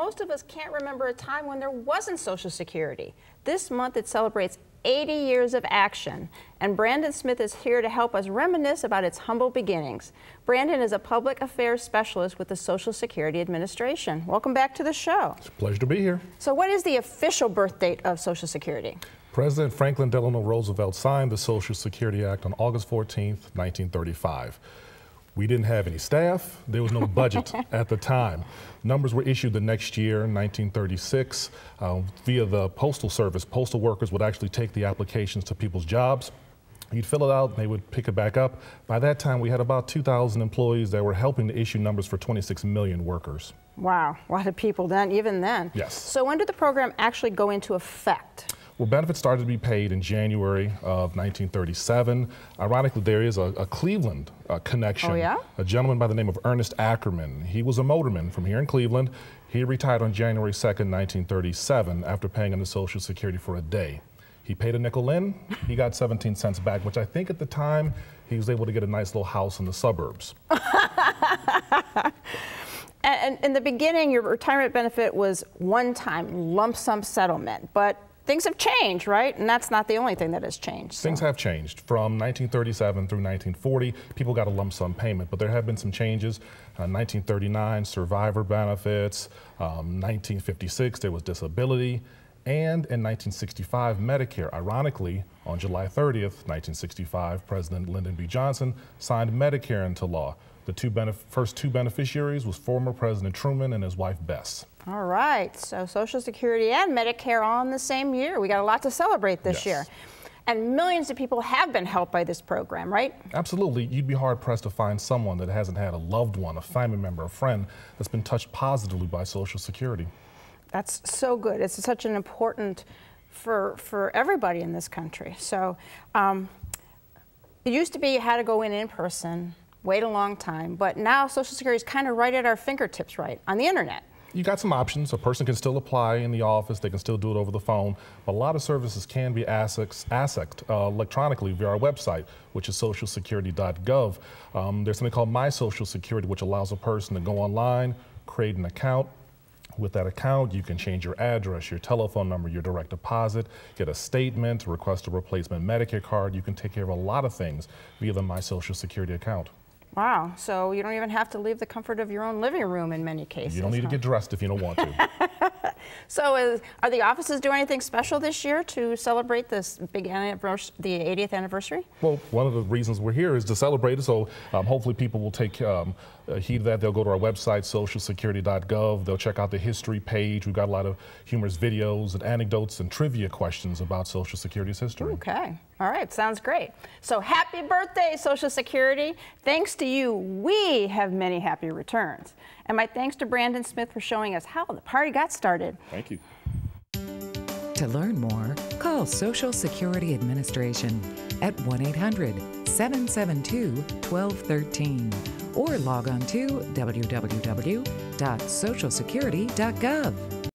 most of us can't remember a time when there wasn't Social Security. This month it celebrates 80 years of action, and Brandon Smith is here to help us reminisce about its humble beginnings. Brandon is a public affairs specialist with the Social Security Administration. Welcome back to the show. It's a pleasure to be here. So what is the official birth date of Social Security? President Franklin Delano Roosevelt signed the Social Security Act on August 14th, 1935. We didn't have any staff. There was no budget at the time. Numbers were issued the next year, in 1936, via the Postal Service. Postal workers would actually take the applications to people's jobs. You'd fill it out, and they would pick it back up. By that time, we had about 2,000 employees that were helping to issue numbers for 26 million workers. Wow, a lot of people then, even then. Yes. So when did the program actually go into effect? Well, benefits started to be paid in January of 1937. Ironically, there is a Cleveland connection. Oh, yeah? A gentleman by the name of Ernest Ackerman. He was a motorman from here in Cleveland. He retired on January 2nd, 1937, after paying into Social Security for a day. He paid a nickel in, he got 17 cents back, which I think at the time he was able to get a nice little house in the suburbs. And in the beginning, your retirement benefit was one-time lump sum settlement, but things have changed, right? And that's not the only thing that has changed. Things have changed. From 1937 through 1940, people got a lump sum payment, but there have been some changes. 1939, survivor benefits. 1956, there was disability. And in 1965, Medicare. Ironically, on July 30th, 1965, President Lyndon B. Johnson signed Medicare into law. The first two beneficiaries was former President Truman and his wife, Bess. All right, so Social Security and Medicare all in the same year. We got a lot to celebrate this year. And millions of people have been helped by this program, right? Absolutely. You'd be hard-pressed to find someone that hasn't had a loved one, a family member, a friend that's been touched positively by Social Security. That's so good. It's such an important for everybody in this country. So it used to be you had to go in person, wait a long time, but now Social Security is kind of right at our fingertips, right, on the internet. You got some options. A person can still apply in the office. They can still do it over the phone. But a lot of services can be accessed electronically via our website, which is socialsecurity.gov. There's something called My Social Security, which allows a person to go online, create an account. With that account, you can change your address, your telephone number, your direct deposit, get a statement, request a replacement Medicare card. You can take care of a lot of things via the My Social Security account. Wow, so you don't even have to leave the comfort of your own living room in many cases. You don't need to get dressed if you don't want to. So are the offices doing anything special this year to celebrate this big anniversary, the 80th anniversary? Well, one of the reasons we're here is to celebrate it, so hopefully people will take heed of that. They'll go to our website, socialsecurity.gov. They'll check out the history page. We've got a lot of humorous videos and anecdotes and trivia questions about Social Security's history. Okay. All right. Sounds great. So happy birthday, Social Security. Thanks to you, we have many happy returns. And my thanks to Brandon Smith for showing us how the party got started. Thank you. To learn more, call Social Security Administration at 1-800-772-1213 or log on to www.socialsecurity.gov.